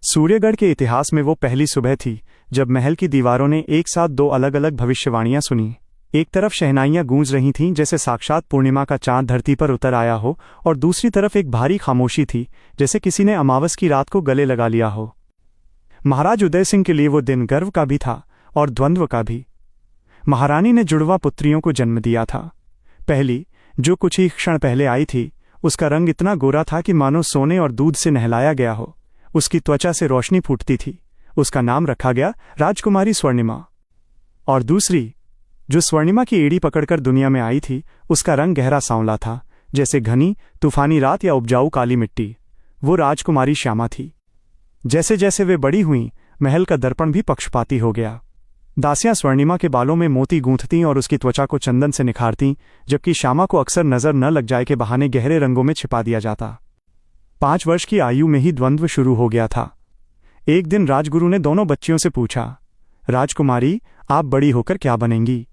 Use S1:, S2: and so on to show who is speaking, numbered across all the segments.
S1: सूर्यगढ़ के इतिहास में वो पहली सुबह थी जब महल की दीवारों ने एक साथ दो अलग अलग भविष्यवाणियां सुनी। एक तरफ शहनाइयां गूंज रही थीं जैसे साक्षात पूर्णिमा का चांद धरती पर उतर आया हो, और दूसरी तरफ एक भारी खामोशी थी जैसे किसी ने अमावस की रात को गले लगा लिया हो। महाराज उदय सिंह के लिए वो दिन गर्व का भी था और द्वंद्व का भी। महारानी ने जुड़वा पुत्रियों को जन्म दिया था। पहली, जो कुछ ही क्षण पहले आई थी, उसका रंग इतना गोरा था कि मानो सोने और दूध से नहलाया गया हो। उसकी त्वचा से रोशनी फूटती थी। उसका नाम रखा गया राजकुमारी स्वर्णिमा। और दूसरी, जो स्वर्णिमा की एड़ी पकड़कर दुनिया में आई थी, उसका रंग गहरा सांवला था, जैसे घनी तूफानी रात या उपजाऊ काली मिट्टी। वो राजकुमारी श्यामा थी। जैसे जैसे वे बड़ी हुईं, महल का दर्पण भी पक्षपाती हो गया। दासियां स्वर्णिमा के बालों में मोती गूंथतीं और उसकी त्वचा को चंदन से निखारतीं, जबकि श्यामा को अक्सर नजर न लग जाए के बहाने गहरे रंगों में छिपा दिया जाता। 5 वर्ष की आयु में ही द्वंद्व शुरू हो गया था। एक दिन राजगुरु ने दोनों बच्चियों से पूछा, राजकुमारी, आप बड़ी होकर क्या बनेंगी?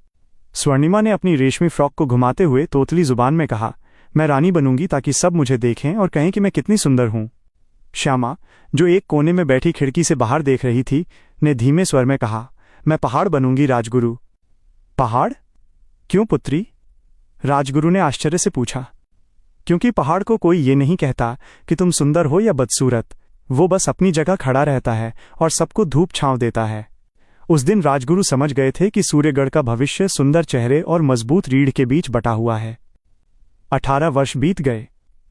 S1: स्वर्णिमा ने अपनी रेशमी फ्रॉक को घुमाते हुए तोतली जुबान में कहा, मैं रानी बनूंगी ताकि सब मुझे देखें और कहें कि मैं कितनी सुंदर हूं। श्यामा, जो एक कोने में बैठी खिड़की से बाहर देख रही थी, ने धीमे स्वर में कहा, मैं पहाड़ बनूंगी राजगुरु। पहाड़? क्यों पुत्री? राजगुरु ने आश्चर्य से पूछा। क्योंकि पहाड़ को कोई ये नहीं कहता कि तुम सुंदर हो या बदसूरत, वो बस अपनी जगह खड़ा रहता है और सबको धूप छांव देता है। उस दिन राजगुरु समझ गए थे कि सूर्यगढ़ का भविष्य सुंदर चेहरे और मजबूत रीढ़ के बीच बटा हुआ है। 18 वर्ष बीत गए।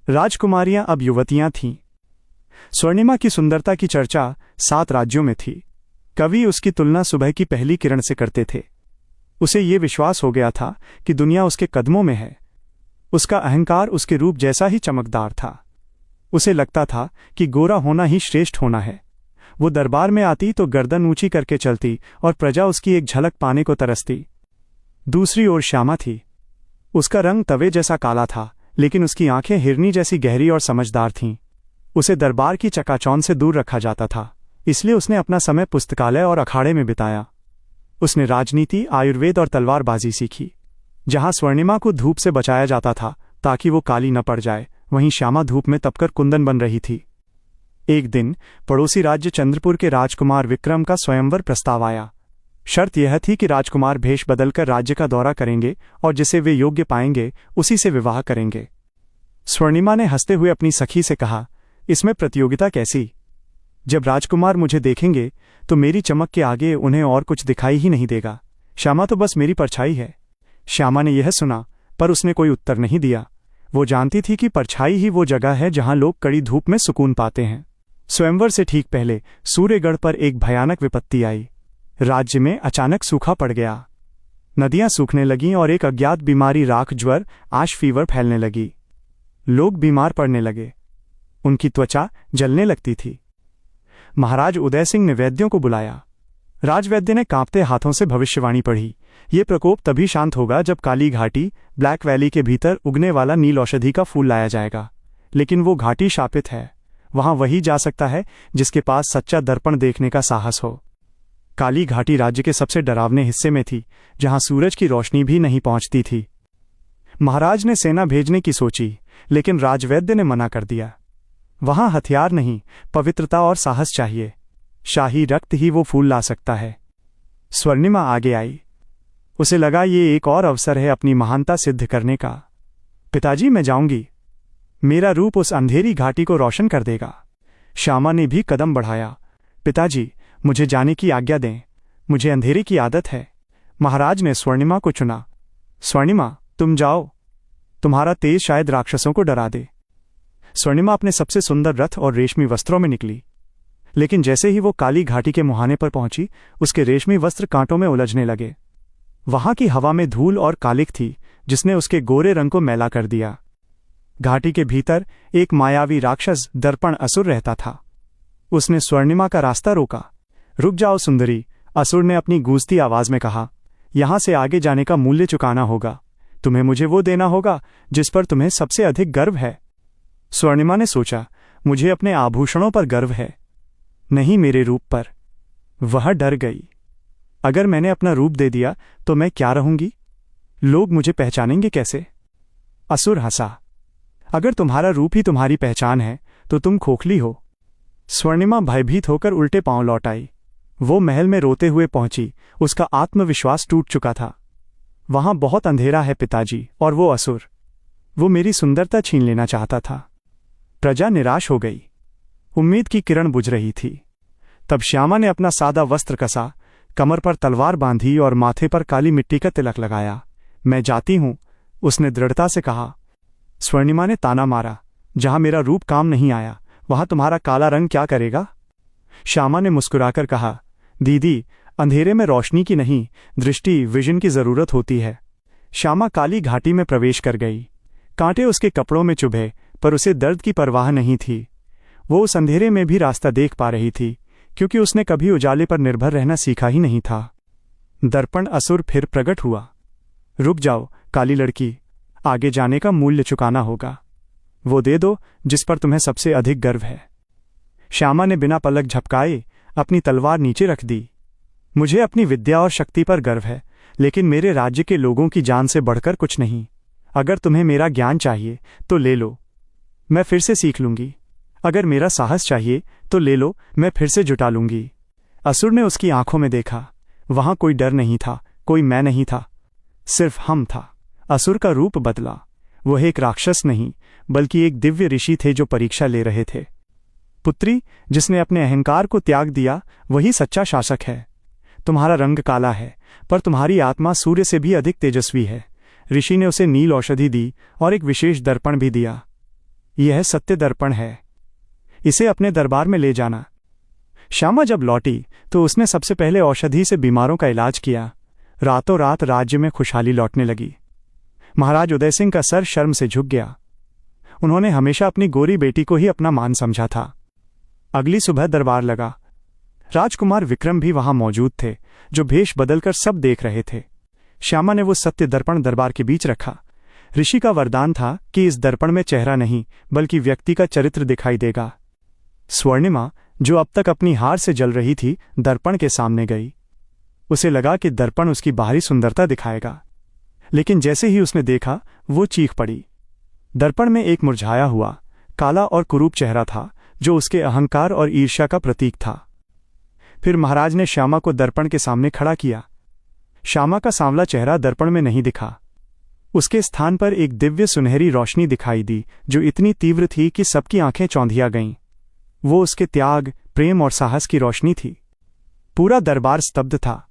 S1: राजकुमारियां अब युवतियां थीं। स्वर्णिमा की सुंदरता की चर्चा 7 राज्यों में थी। कवि उसकी तुलना सुबह की पहली किरण से करते थे। उसे ये विश्वास हो गया था कि दुनिया उसके कदमों में है। उसका अहंकार उसके रूप जैसा ही चमकदार था। उसे लगता था कि गोरा होना ही श्रेष्ठ होना है। वो दरबार में आती तो गर्दन ऊंची करके चलती और प्रजा उसकी एक झलक पाने को तरसती। दूसरी ओर श्यामा थी। उसका रंग तवे जैसा काला था, लेकिन उसकी आंखें हिरनी जैसी गहरी और समझदार थीं। उसे दरबार की चकाचौंध से दूर रखा जाता था, इसलिए उसने अपना समय पुस्तकालय और अखाड़े में बिताया। उसने राजनीति, आयुर्वेद और तलवारबाजी सीखी। जहां स्वर्णिमा को धूप से बचाया जाता था ताकि वो काली न पड़ जाए, वहीं श्यामा धूप में तपकर कुंदन बन रही थी। एक दिन पड़ोसी राज्य चंद्रपुर के राजकुमार विक्रम का स्वयंवर प्रस्ताव आया। शर्त यह थी कि राजकुमार भेष बदलकर राज्य का दौरा करेंगे और जिसे वे योग्य पाएंगे उसी से विवाह करेंगे। स्वर्णिमा ने हंसते हुए अपनी सखी से कहा, इसमें प्रतियोगिता कैसी? जब राजकुमार मुझे देखेंगे तो मेरी चमक के आगे उन्हें और कुछ दिखाई ही नहीं देगा। श्यामा तो बस मेरी परछाई है। श्यामा ने यह सुना, पर उसने कोई उत्तर नहीं दिया। वो जानती थी कि परछाई ही वो जगह है जहां लोग कड़ी धूप में सुकून पाते हैं। स्वयंवर से ठीक पहले सूर्यगढ़ पर एक भयानक विपत्ति आई। राज्य में अचानक सूखा पड़ गया। नदियां सूखने लगीं और एक अज्ञात बीमारी राख ज्वर, आश फीवर फैलने लगी। लोग बीमार पड़ने लगे। उनकी त्वचा जलने लगती थी। महाराज उदय सिंह ने वैद्यों को बुलाया। राजवैद्य ने कांपते हाथों से भविष्यवाणी पढ़ी, ये प्रकोप तभी शांत होगा जब काली घाटी, ब्लैक वैली के भीतर उगने वाला नील औषधि का फूल लाया जाएगा। लेकिन वो घाटी शापित है। वहां वही जा सकता है जिसके पास सच्चा दर्पण देखने का साहस हो। काली घाटी राज्य के सबसे डरावने हिस्से में थी, जहां सूरज की रोशनी भी नहीं पहुंचती थी। महाराज ने सेना भेजने की सोची, लेकिन राजवैद्य ने मना कर दिया। वहां हथियार नहीं, पवित्रता और साहस चाहिए। शाही रक्त ही वो फूल ला सकता है। स्वर्णिमा आगे आई। उसे लगा ये एक और अवसर है अपनी महानता सिद्ध करने का। पिताजी, मैं जाऊंगी। मेरा रूप उस अंधेरी घाटी को रोशन कर देगा। श्यामा ने भी कदम बढ़ाया। पिताजी, मुझे जाने की आज्ञा दें। मुझे अंधेरे की आदत है। महाराज ने स्वर्णिमा को चुना। स्वर्णिमा, तुम जाओ। तुम्हारा तेज शायद राक्षसों को डरा दे। स्वर्णिमा अपने सबसे सुंदर रथ और रेशमी वस्त्रों में निकली। लेकिन जैसे ही वो काली घाटी के मुहाने पर पहुंची, उसके रेशमी वस्त्र कांटों में उलझने लगे। वहां की हवा में धूल और कालिक थी, जिसने उसके गोरे रंग को मैला कर दिया। घाटी के भीतर एक मायावी राक्षस दर्पण असुर रहता था। उसने स्वर्णिमा का रास्ता रोका। रुक जाओ सुंदरी, असुर ने अपनी गूंजती आवाज में कहा। यहां से आगे जाने का मूल्य चुकाना होगा। तुम्हें मुझे वो देना होगा जिस पर तुम्हें सबसे अधिक गर्व है। स्वर्णिमा ने सोचा, मुझे अपने आभूषणों पर गर्व है, नहीं मेरे रूप पर। वह डर गई। अगर मैंने अपना रूप दे दिया तो मैं क्या रहूंगी? लोग मुझे पहचानेंगे कैसे? असुर हंसा। अगर तुम्हारा रूप ही तुम्हारी पहचान है तो तुम खोखली हो। स्वर्णिमा भयभीत होकर उल्टे पांव लौट आई। वो महल में रोते हुए पहुंची। उसका आत्मविश्वास टूट चुका था। वहां बहुत अंधेरा है पिताजी, और वो असुर, वो मेरी सुंदरता छीन लेना चाहता था। प्रजा निराश हो गई। उम्मीद की किरण बुझ रही थी। तब श्यामा ने अपना सादा वस्त्र कसा, कमर पर तलवार बांधी और माथे पर काली मिट्टी का तिलक लगाया। मैं जाती हूं, उसने दृढ़ता से कहा। स्वर्णिमा ने ताना मारा, जहां मेरा रूप काम नहीं आया, वहां तुम्हारा काला रंग क्या करेगा? श्यामा ने मुस्कुराकर कहा, दीदी, अंधेरे में रोशनी की नहीं, दृष्टि, विजन की जरूरत होती है। श्यामा काली घाटी में प्रवेश कर गई। कांटे उसके कपड़ों में चुभे, पर उसे दर्द की परवाह नहीं थी। वो उस अंधेरे में भी रास्ता देख पा रही थी, क्योंकि उसने कभी उजाले पर निर्भर रहना सीखा ही नहीं था। दर्पण असुर फिर प्रकट हुआ। रुक जाओ काली लड़की, आगे जाने का मूल्य चुकाना होगा। वो दे दो जिस पर तुम्हें सबसे अधिक गर्व है। श्यामा ने बिना पलक झपकाए अपनी तलवार नीचे रख दी। मुझे अपनी विद्या और शक्ति पर गर्व है, लेकिन मेरे राज्य के लोगों की जान से बढ़कर कुछ नहीं। अगर तुम्हें मेरा ज्ञान चाहिए तो ले लो, मैं फिर से सीख लूंगी। अगर मेरा साहस चाहिए तो ले लो, मैं फिर से जुटा लूंगी। असुर ने उसकी आंखों में देखा। वहां कोई डर नहीं था, कोई मैं नहीं था, सिर्फ हम था। असुर का रूप बदला। वह एक राक्षस नहीं, बल्कि एक दिव्य ऋषि थे जो परीक्षा ले रहे थे। पुत्री, जिसने अपने अहंकार को त्याग दिया, वही सच्चा शासक है। तुम्हारा रंग काला है, पर तुम्हारी आत्मा सूर्य से भी अधिक तेजस्वी है। ऋषि ने उसे नील औषधि दी और एक विशेष दर्पण भी दिया। यह सत्य दर्पण है, इसे अपने दरबार में ले जाना। श्यामा जब लौटी तो उसने सबसे पहले औषधि से बीमारों का इलाज किया। रातों रात राज्य में खुशहाली लौटने लगी। महाराज उदय सिंह का सर शर्म से झुक गया। उन्होंने हमेशा अपनी गोरी बेटी को ही अपना मान समझा था। अगली सुबह दरबार लगा। राजकुमार विक्रम भी वहां मौजूद थे, जो भेष बदलकर सब देख रहे थे। श्यामा ने वो सत्य दर्पण दरबार के बीच रखा। ऋषि का वरदान था कि इस दर्पण में चेहरा नहीं, बल्कि व्यक्ति का चरित्र दिखाई देगा। स्वर्णिमा, जो अब तक अपनी हार से जल रही थी, दर्पण के सामने गई। उसे लगा कि दर्पण उसकी बाहरी सुंदरता दिखाएगा, लेकिन जैसे ही उसने देखा, वो चीख पड़ी। दर्पण में एक मुरझाया हुआ, काला और कुरूप चेहरा था, जो उसके अहंकार और ईर्ष्या का प्रतीक था। फिर महाराज ने श्यामा को दर्पण के सामने खड़ा किया। श्यामा का सांवला चेहरा दर्पण में नहीं दिखा। उसके स्थान पर एक दिव्य सुनहरी रोशनी दिखाई दी, जो इतनी तीव्र थी कि सबकी आंखें चौंधिया गईं। वो उसके त्याग, प्रेम और साहस की रोशनी थी। पूरा दरबार स्तब्ध था।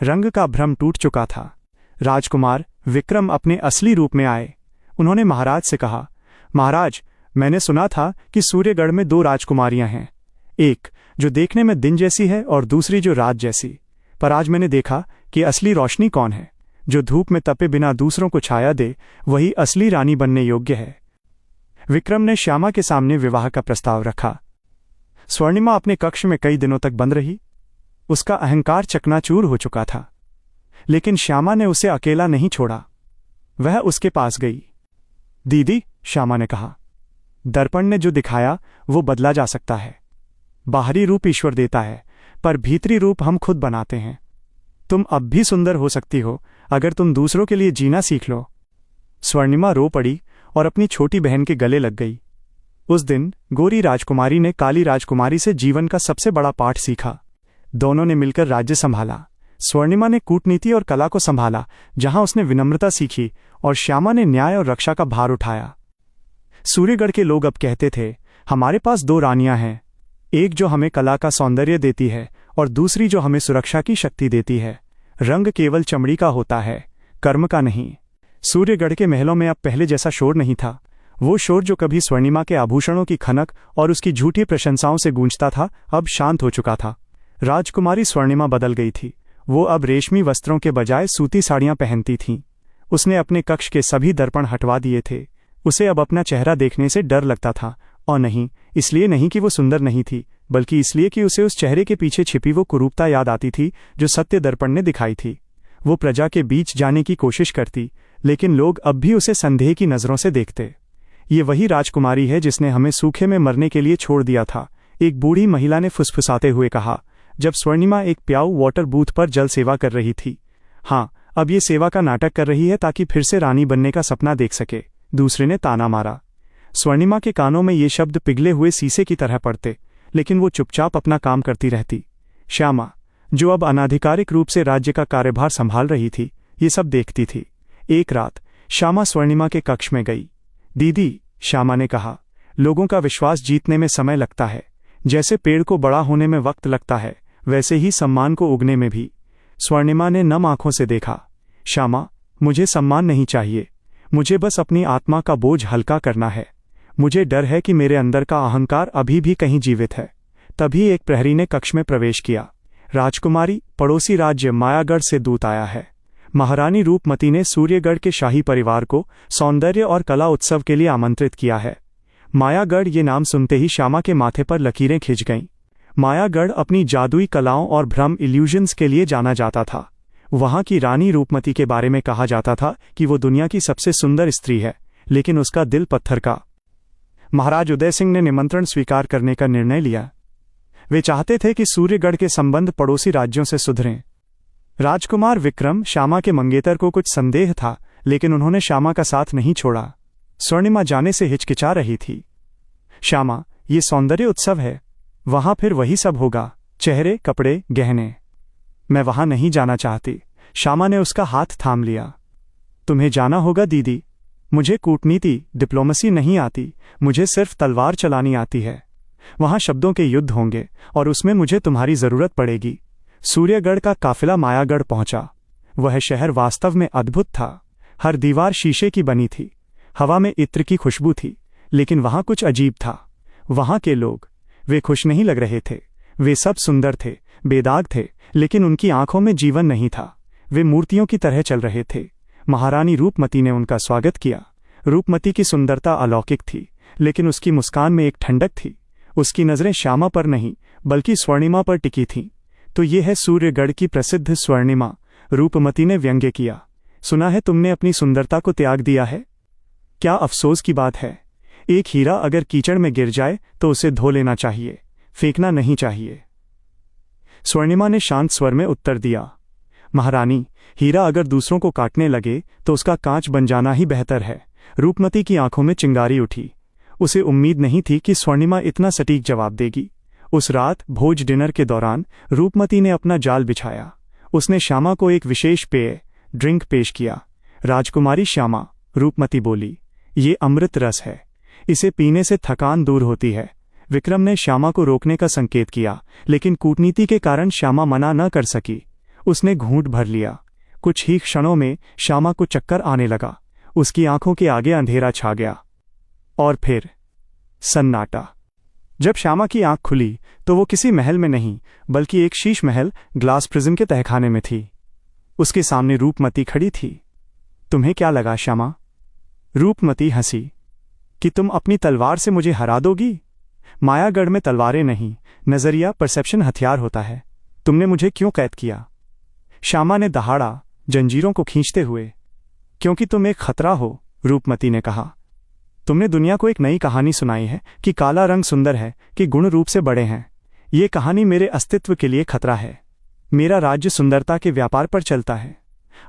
S1: रंग का भ्रम टूट चुका था। राजकुमार विक्रम अपने असली रूप में आए। उन्होंने महाराज से कहा, महाराज, मैंने सुना था कि सूर्यगढ़ में 2 राजकुमारियां हैं, एक जो देखने में दिन जैसी है और दूसरी जो रात जैसी। पर आज मैंने देखा कि असली रोशनी कौन है। जो धूप में तपे बिना दूसरों को छाया दे, वही असली रानी बनने योग्य है। विक्रम ने श्यामा के सामने विवाह का प्रस्ताव रखा। स्वर्णिमा अपने कक्ष में कई दिनों तक बंद रही। उसका अहंकार चकनाचूर हो चुका था, लेकिन श्यामा ने उसे अकेला नहीं छोड़ा। वह उसके पास गई। दीदी, श्यामा ने कहा, दर्पण ने जो दिखाया वो बदला जा सकता है। बाहरी रूप ईश्वर देता है, पर भीतरी रूप हम खुद बनाते हैं। तुम अब भी सुंदर हो सकती हो, अगर तुम दूसरों के लिए जीना सीख लो। स्वर्णिमा रो पड़ी और अपनी छोटी बहन के गले लग गई। उस दिन गोरी राजकुमारी ने काली राजकुमारी से जीवन का सबसे बड़ा पाठ सीखा। दोनों ने मिलकर राज्य संभाला। स्वर्णिमा ने कूटनीति और कला को संभाला, जहां उसने विनम्रता सीखी, और श्यामा ने न्याय और रक्षा का भार उठाया। सूर्यगढ़ के लोग अब कहते थे, हमारे पास 2 रानियां हैं, एक जो हमें कला का सौंदर्य देती है और दूसरी जो हमें सुरक्षा की शक्ति देती है। रंग केवल चमड़ी का होता है, कर्म का नहीं। सूर्यगढ़ के महलों में अब पहले जैसा शोर नहीं था। वो शोर जो कभी स्वर्णिमा के आभूषणों की खनक और उसकी झूठी प्रशंसाओं से गूंजता था, अब शांत हो चुका था। राजकुमारी स्वर्णिमा बदल गई थी। वो अब रेशमी वस्त्रों के बजाय सूती साड़ियां पहनती थीं। उसने अपने कक्ष के सभी दर्पण हटवा दिए थे। उसे अब अपना चेहरा देखने से डर लगता था, और नहीं, इसलिए नहीं कि वो सुंदर नहीं थी, बल्कि इसलिए कि उसे उस चेहरे के पीछे छिपी वो कुरूपता याद आती थी जो सत्य दर्पण ने दिखाई थी। वो प्रजा के बीच जाने की कोशिश करती, लेकिन लोग अब भी उसे संदेह की नजरों से देखते। ये वही राजकुमारी है जिसने हमें सूखे में मरने के लिए छोड़ दिया था, एक बूढ़ी महिला ने फुसफुसाते हुए कहा, जब स्वर्णिमा एक प्याऊ वाटर बूथ पर जल सेवा कर रही थी। हाँ, अब ये सेवा का नाटक कर रही है ताकि फिर से रानी बनने का सपना देख सके। दूसरे ने ताना मारा। स्वर्णिमा के कानों में ये शब्द पिघले हुए शीशे की तरह पड़ते। लेकिन वो चुपचाप अपना काम करती रहती। श्यामा, जो अब अनाधिकारिक रूप से राज्य का कार्यभार संभाल रही थी, ये सब देखती थी। एक रात श्यामा स्वर्णिमा के कक्ष में गई। दीदी, श्यामा ने कहा, लोगों का विश्वास जीतने में समय लगता है। जैसे पेड़ को बड़ा होने में वक्त लगता है, वैसे ही सम्मान को उगने में भी। स्वर्णिमा ने नम आंखों से देखा। श्यामा, मुझे सम्मान नहीं चाहिए, मुझे बस अपनी आत्मा का बोझ हल्का करना है। मुझे डर है कि मेरे अंदर का अहंकार अभी भी कहीं जीवित है। तभी एक प्रहरी ने कक्ष में प्रवेश किया। राजकुमारी, पड़ोसी राज्य मायागढ़ से दूत आया है। महारानी रूपमती ने सूर्यगढ़ के शाही परिवार को सौंदर्य और कला उत्सव के लिए आमंत्रित किया है। मायागढ़ ये नाम सुनते ही श्यामा के माथे पर लकीरें खिंच गईं। मायागढ़ अपनी जादुई कलाओं और भ्रम इल्यूजन्स के लिए जाना जाता था। वहां की रानी रूपमती के बारे में कहा जाता था कि वो दुनिया की सबसे सुंदर स्त्री है, लेकिन उसका दिल पत्थर का। महाराज उदय सिंह ने निमंत्रण स्वीकार करने का निर्णय लिया। वे चाहते थे कि सूर्यगढ़ के संबंध पड़ोसी राज्यों से सुधरें। राजकुमार विक्रम, श्यामा के मंगेतर को कुछ संदेह था, लेकिन उन्होंने श्यामा का साथ नहीं छोड़ा। स्वर्णिमा जाने से हिचकिचा रही थी। श्यामा, ये सौंदर्य उत्सव है, वहां फिर वही सब होगा, चेहरे, कपड़े, गहने। मैं वहां नहीं जाना चाहती। श्यामा ने उसका हाथ थाम लिया। तुम्हें जाना होगा दीदी, मुझे कूटनीति, डिप्लोमेसी नहीं आती, मुझे सिर्फ तलवार चलानी आती है। वहां शब्दों के युद्ध होंगे और उसमें मुझे तुम्हारी जरूरत पड़ेगी। सूर्यगढ़ का काफिला मायागढ़ पहुंचा। वह शहर वास्तव में अद्भुत था। हर दीवार शीशे की बनी थी, हवा में इत्र की खुशबू थी, लेकिन वहां कुछ अजीब था। वहां के लोग, वे खुश नहीं लग रहे थे। वे सब सुंदर थे, बेदाग थे, लेकिन उनकी आंखों में जीवन नहीं था। वे मूर्तियों की तरह चल रहे थे। महारानी रूपमती ने उनका स्वागत किया। रूपमती की सुंदरता अलौकिक थी, लेकिन उसकी मुस्कान में एक ठंडक थी। उसकी नजरें श्यामा पर नहीं, बल्कि स्वर्णिमा पर टिकी थीं। तो ये है सूर्यगढ़ की प्रसिद्ध स्वर्णिमा, रूपमती ने व्यंग्य किया। सुना है तुमने अपनी सुंदरता को त्याग दिया है? क्या अफसोस की बात है। एक हीरा अगर कीचड़ में गिर जाए तो उसे धो लेना चाहिए, फेंकना नहीं चाहिए। स्वर्णिमा ने शांत स्वर में उत्तर दिया। महारानी, हीरा अगर दूसरों को काटने लगे तो उसका कांच बन जाना ही बेहतर है। रूपमती की आंखों में चिंगारी उठी। उसे उम्मीद नहीं थी कि स्वर्णिमा इतना सटीक जवाब देगी। उस रात भोज डिनर के दौरान रूपमती ने अपना जाल बिछाया। उसने श्यामा को एक विशेष पेय, ड्रिंक पेश किया। राजकुमारी श्यामा, रूपमती बोली, ये अमृत रस है, इसे पीने से थकान दूर होती है। विक्रम ने श्यामा को रोकने का संकेत किया, लेकिन कूटनीति के कारण श्यामा मना न कर सकी। उसने घूंट भर लिया। कुछ ही क्षणों में श्यामा को चक्कर आने लगा। उसकी आंखों के आगे अंधेरा छा गया और फिर सन्नाटा। जब श्यामा की आंख खुली तो वो किसी महल में नहीं, बल्कि एक शीश महल ग्लास प्रिज्म के तहखाने में थी। उसके सामने रूपमती खड़ी थी। तुम्हें क्या लगा श्यामा? रूपमती हंसी। कि तुम अपनी तलवार से मुझे हरा दोगी? मायागढ़ में तलवारें नहीं, नजरिया, परसेप्शन हथियार होता है। तुमने मुझे क्यों कैद किया? श्यामा ने दहाड़ा, जंजीरों को खींचते हुए। क्योंकि तुम एक खतरा हो, रूपमती ने कहा। तुमने दुनिया को एक नई कहानी सुनाई है कि काला रंग सुंदर है, कि गुण रूप से बड़े हैं। ये कहानी मेरे अस्तित्व के लिए खतरा है। मेरा राज्य सुंदरता के व्यापार पर चलता है।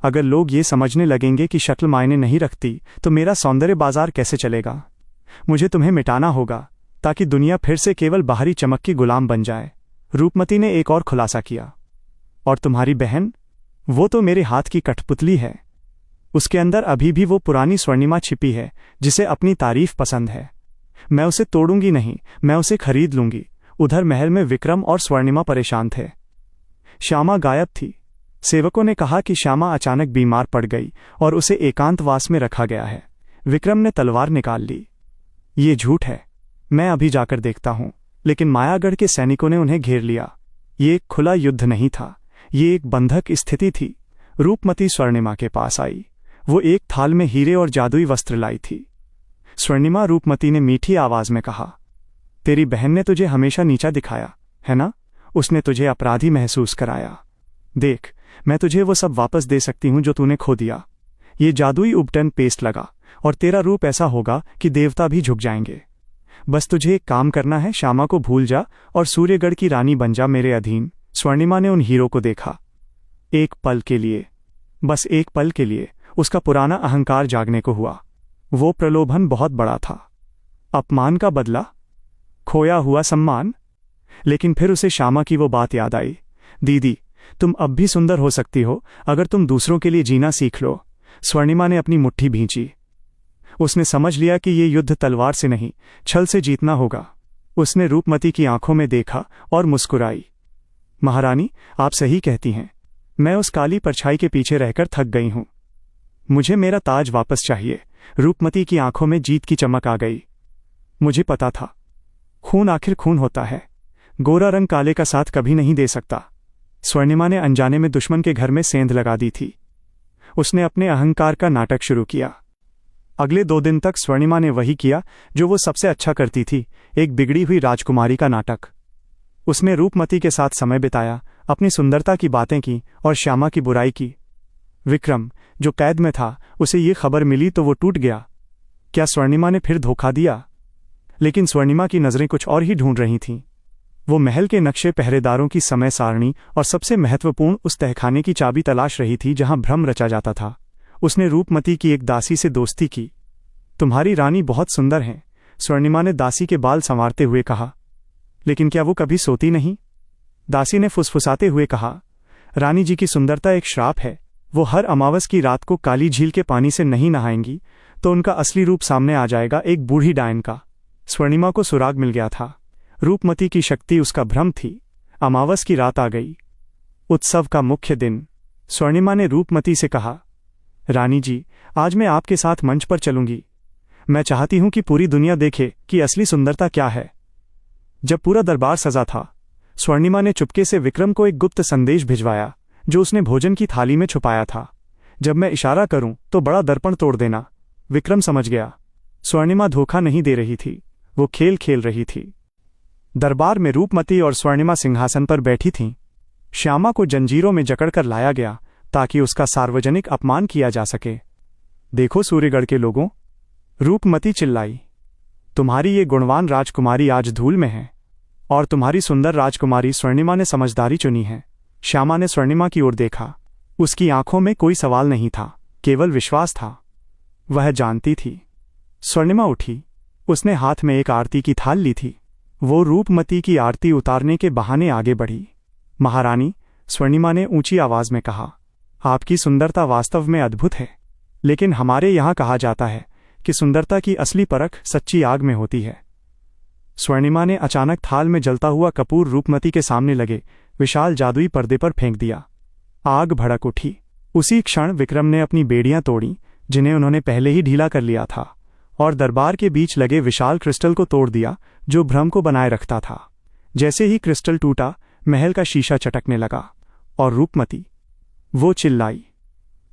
S1: अगर लोग ये समझने लगेंगे कि शक्ल मायने नहीं रखती, तो मेरा सौंदर्य बाजार कैसे चलेगा? मुझे तुम्हें मिटाना होगा, ताकि दुनिया फिर से केवल बाहरी चमक की गुलाम बन जाए। रूपमती ने एक और खुलासा किया। और तुम्हारी बहन? वो तो मेरे हाथ की कठपुतली है। उसके अंदर अभी भी वो पुरानी स्वर्णिमा छिपी है, जिसे अपनी तारीफ पसंद है। मैं उसे तोड़ूंगी नहीं, मैं उसे खरीद लूंगी। उधर महल में विक्रम और स्वर्णिमा परेशान थे। श्यामा गायब थी। सेवकों ने कहा कि श्यामा अचानक बीमार पड़ गई और उसे एकांतवास में रखा गया है। विक्रम ने तलवार निकाल ली। ये झूठ है, मैं अभी जाकर देखता हूं। लेकिन मायागढ़ के सैनिकों ने उन्हें घेर लिया। ये एक खुला युद्ध नहीं था, ये एक बंधक स्थिति थी। रूपमती स्वर्णिमा के पास आई। वो एक थाल में हीरे और जादुई वस्त्र लाई थी। स्वर्णिमा, रूपमती ने मीठी आवाज में कहा, तेरी बहन ने तुझे हमेशा नीचा दिखाया है ना? उसने तुझे अपराधी महसूस कराया। देख, मैं तुझे वो सब वापस दे सकती हूं जो तूने खो दिया। ये जादुई उपटन पेस्ट लगा और तेरा रूप ऐसा होगा कि देवता भी झुक जाएंगे। बस तुझे एक काम करना है, श्यामा को भूल जा और सूर्यगढ़ की रानी बन जा मेरे अधीन। स्वर्णिमा ने उन हीरो को देखा। एक पल के लिए, बस एक पल के लिए उसका पुराना अहंकार जागने को हुआ। वो प्रलोभन बहुत बड़ा था। अपमान का बदला, खोया हुआ सम्मान, लेकिन फिर उसे श्यामा की वो बात याद आई। दीदी, तुम अब भी सुंदर हो सकती हो अगर तुम दूसरों के लिए जीना सीख लो। स्वर्णिमा ने अपनी मुट्ठी भींची। उसने समझ लिया कि ये युद्ध तलवार से नहीं, छल से जीतना होगा। उसने रूपमती की आंखों में देखा और मुस्कुराई। महारानी, आप सही कहती हैं। मैं उस काली परछाई के पीछे रहकर थक गई हूं। मुझे मेरा ताज वापस चाहिए। रूपमती की आंखों में जीत की चमक आ गई। मुझे पता था, खून आखिर खून होता है। गोरा रंग काले का साथ कभी नहीं दे सकता। स्वर्णिमा ने अनजाने में दुश्मन के घर में सेंध लगा दी थी। उसने अपने अहंकार का नाटक शुरू किया। अगले 2 दिन तक स्वर्णिमा ने वही किया जो वो सबसे अच्छा करती थी, एक बिगड़ी हुई राजकुमारी का नाटक। उसने रूपमती के साथ समय बिताया, अपनी सुंदरता की बातें की और श्यामा की बुराई की। विक्रम, जो कैद में था, उसे ये खबर मिली तो वो टूट गया। क्या स्वर्णिमा ने फिर धोखा दिया? लेकिन स्वर्णिमा की नजरें कुछ और ही ढूंढ रही थीं। वो महल के नक्शे, पहरेदारों की समय सारणी और सबसे महत्वपूर्ण उस तहखाने की चाबी तलाश रही थी जहां भ्रम रचा जाता था। उसने रूपमती की एक दासी से दोस्ती की। तुम्हारी रानी बहुत सुंदर हैं, स्वर्णिमा ने दासी के बाल संवारते हुए कहा। लेकिन क्या वो कभी सोती नहीं? दासी ने फुसफुसाते हुए कहा, रानी जी की सुंदरता एक श्राप है। वो हर अमावस की रात को काली झील के पानी से नहीं नहाएंगी तो उनका असली रूप सामने आ जाएगा, एक बूढ़ी डायन का। स्वर्णिमा को सुराग मिल गया था। रूपमती की शक्ति उसका भ्रम थी। अमावस की रात आ गई, उत्सव का मुख्य दिन। स्वर्णिमा ने रूपमती से कहा, रानी जी, आज मैं आपके साथ मंच पर चलूंगी। मैं चाहती हूं कि पूरी दुनिया देखे कि असली सुंदरता क्या है। जब पूरा दरबार सजा था, स्वर्णिमा ने चुपके से विक्रम को एक गुप्त संदेश भिजवाया जो उसने भोजन की थाली में छुपाया था। जब मैं इशारा करूं तो बड़ा दर्पण तोड़ देना। विक्रम समझ गया। स्वर्णिमा धोखा नहीं दे रही थी, वो खेल खेल रही थी। दरबार में रूपमती और स्वर्णिमा सिंहासन पर बैठी थीं। श्यामा को जंजीरों में जकड़कर लाया गया ताकि उसका सार्वजनिक अपमान किया जा सके। देखो सूर्यगढ़ के लोगों, रूपमती चिल्लाई, तुम्हारी ये गुणवान राजकुमारी आज धूल में है और तुम्हारी सुंदर राजकुमारी स्वर्णिमा ने समझदारी चुनी है। श्यामा ने स्वर्णिमा की ओर देखा। उसकी आंखों में कोई सवाल नहीं था, केवल विश्वास था। वह जानती थी। स्वर्णिमा उठी। उसने हाथ में एक आरती की थाल ली थी। वो रूपमती की आरती उतारने के बहाने आगे बढ़ी। महारानी, स्वर्णिमा ने ऊंची आवाज में कहा, आपकी सुंदरता वास्तव में अद्भुत है, लेकिन हमारे यहाँ कहा जाता है कि सुंदरता की असली परख सच्ची आग में होती है। स्वर्णिमा ने अचानक थाल में जलता हुआ कपूर रूपमती के सामने लगे विशाल जादुई पर्दे पर फेंक दिया। आग भड़क उठी। उसी क्षण विक्रम ने अपनी बेड़ियां तोड़ी जिन्हें उन्होंने पहले ही ढीला कर लिया था, और दरबार के बीच लगे विशाल क्रिस्टल को तोड़ दिया जो भ्रम को बनाए रखता था। जैसे ही क्रिस्टल टूटा, महल का शीशा चटकने लगा और रूपमती, वो चिल्लाई।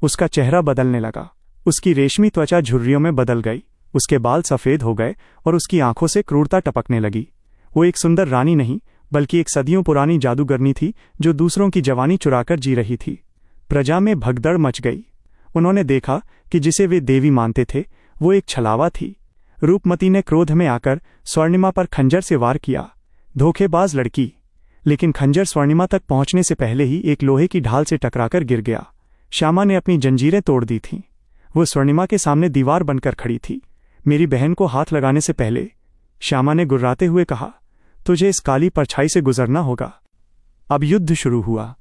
S1: उसका चेहरा बदलने लगा। उसकी रेशमी त्वचा झुर्रियों में बदल गई, उसके बाल सफेद हो गए और उसकी आंखों से क्रूरता टपकने लगी। वो एक सुंदर रानी नहीं, बल्कि एक सदियों पुरानी जादूगरनी थी जो दूसरों की जवानी चुराकर जी रही थी। प्रजा में भगदड़ मच गई। उन्होंने देखा कि जिसे वे देवी मानते थे वो एक छलावा थी। रूपमती ने क्रोध में आकर स्वर्णिमा पर खंजर से वार किया। धोखेबाज लड़की! लेकिन खंजर स्वर्णिमा तक पहुंचने से पहले ही एक लोहे की ढाल से टकराकर गिर गया। श्यामा ने अपनी जंजीरें तोड़ दी थीं। वो स्वर्णिमा के सामने दीवार बनकर खड़ी थी। मेरी बहन को हाथ लगाने से पहले, श्यामा ने गुर्राते हुए कहा, तुझे इस काली परछाई से गुजरना होगा। अब युद्ध शुरू हुआ,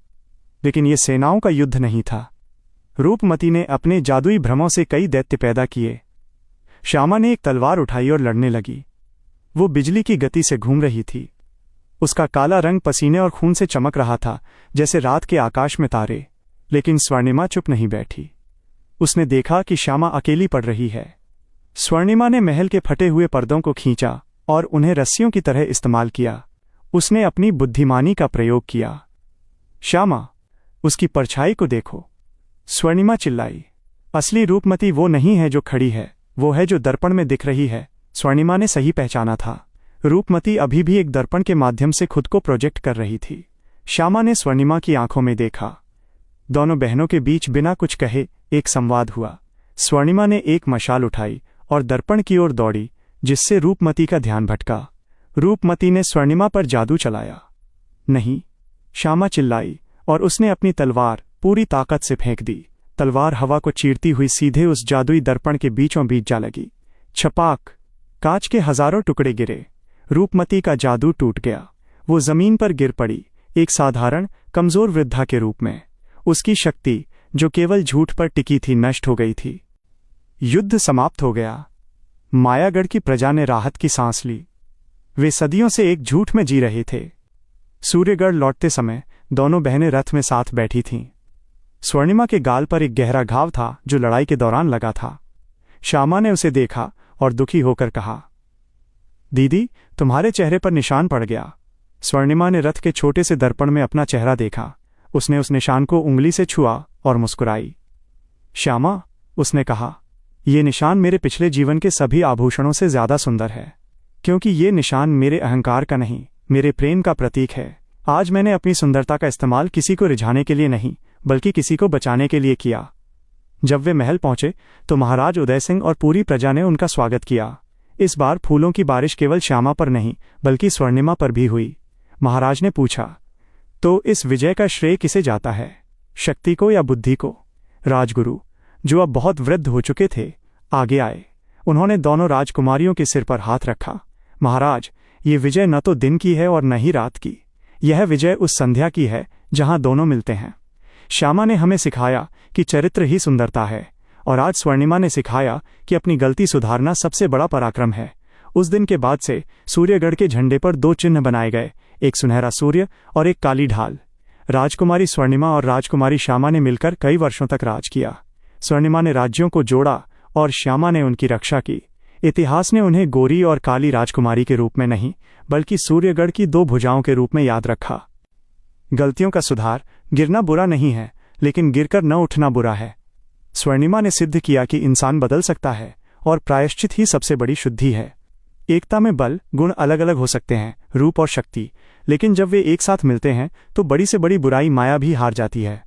S1: लेकिन ये सेनाओं का युद्ध नहीं था। रूपमती ने अपने जादुई भ्रमों से कई दैत्य पैदा किए। श्यामा ने एक तलवार उठाई और लड़ने लगी। वो बिजली की गति से घूम रही थी। उसका काला रंग पसीने और खून से चमक रहा था, जैसे रात के आकाश में तारे। लेकिन स्वर्णिमा चुप नहीं बैठी। उसने देखा कि श्यामा अकेली पड़ रही है। स्वर्णिमा ने महल के फटे हुए पर्दों को खींचा और उन्हें रस्सियों की तरह इस्तेमाल किया। उसने अपनी बुद्धिमानी का प्रयोग किया। श्यामा, उसकी परछाई को देखो, स्वर्णिमा चिल्लाई। असली रूपमती वो नहीं है जो खड़ी है, वो है जो दर्पण में दिख रही है। स्वर्णिमा ने सही पहचाना था। रूपमती अभी भी एक दर्पण के माध्यम से खुद को प्रोजेक्ट कर रही थी। श्यामा ने स्वर्णिमा की आंखों में देखा। दोनों बहनों के बीच बिना कुछ कहे एक संवाद हुआ। स्वर्णिमा ने एक मशाल उठाई और दर्पण की ओर दौड़ी, जिससे रूपमती का ध्यान भटका। रूपमती ने स्वर्णिमा पर जादू चलाया। नहीं, श्यामा चिल्लाई और उसने अपनी तलवार पूरी ताकत से फेंक दी। तलवार हवा को चीरती हुई सीधे उस जादुई दर्पण के बीचों बीच जा लगी। छपाक! कांच के हजारों टुकड़े गिरे। रूपमती का जादू टूट गया। वो जमीन पर गिर पड़ी, एक साधारण कमजोर वृद्धा के रूप में। उसकी शक्ति जो केवल झूठ पर टिकी थी नष्ट हो गई थी। युद्ध समाप्त हो गया। मायागढ़ की प्रजा ने राहत की सांस ली। वे सदियों से एक झूठ में जी रहे थे। सूर्यगढ़ लौटते समय दोनों बहनें रथ में साथ बैठी थीं। स्वर्णिमा के गाल पर एक गहरा घाव था जो लड़ाई के दौरान लगा था। श्यामा ने उसे देखा और दुखी होकर कहा, दीदी, तुम्हारे चेहरे पर निशान पड़ गया। स्वर्णिमा ने रथ के छोटे से दर्पण में अपना चेहरा देखा। उसने उस निशान को उंगली से छुआ और मुस्कुराई। श्यामा, उसने कहा, ये निशान मेरे पिछले जीवन के सभी आभूषणों से ज्यादा सुंदर है, क्योंकि ये निशान मेरे अहंकार का नहीं, मेरे प्रेम का प्रतीक है। आज मैंने अपनी सुंदरता का इस्तेमाल किसी को रिझाने के लिए नहीं, बल्कि किसी को बचाने के लिए किया। जब वे महल पहुंचे तो महाराज उदय सिंह और पूरी प्रजा ने उनका स्वागत किया। इस बार फूलों की बारिश केवल श्यामा पर नहीं बल्कि स्वर्णिमा पर भी हुई। महाराज ने पूछा, तो इस विजय का श्रेय किसे जाता है, शक्ति को या बुद्धि को? राजगुरु, जो अब बहुत वृद्ध हो चुके थे, आगे आए। उन्होंने दोनों राजकुमारियों के सिर पर हाथ रखा। महाराज, ये विजय न तो दिन की है और न ही रात की। यह विजय उस संध्या की है जहां दोनों मिलते हैं। श्यामा ने हमें सिखाया कि चरित्र ही सुंदरता है, और आज स्वर्णिमा ने सिखाया कि अपनी गलती सुधारना सबसे बड़ा पराक्रम है। उस दिन के बाद से सूर्यगढ़ के झंडे पर दो चिन्ह बनाए गए, एक सुनहरा सूर्य और एक काली ढाल। राजकुमारी स्वर्णिमा और राजकुमारी श्यामा ने मिलकर कई वर्षों तक राज किया। स्वर्णिमा ने राज्यों को जोड़ा और श्यामा ने उनकी रक्षा की। इतिहास ने उन्हें गोरी और काली राजकुमारी के रूप में नहीं बल्कि सूर्यगढ़ की दो भुजाओं के रूप में याद रखा। गलतियों का सुधार, गिरना बुरा नहीं है, लेकिन गिरकर न उठना बुरा है। स्वर्णिमा ने सिद्ध किया कि इंसान बदल सकता है और प्रायश्चित ही सबसे बड़ी शुद्धि है। एकता में बल, गुण अलग अलग हो सकते हैं, रूप और शक्ति, लेकिन जब वे एक साथ मिलते हैं तो बड़ी से बड़ी बुराई माया भी हार जाती है।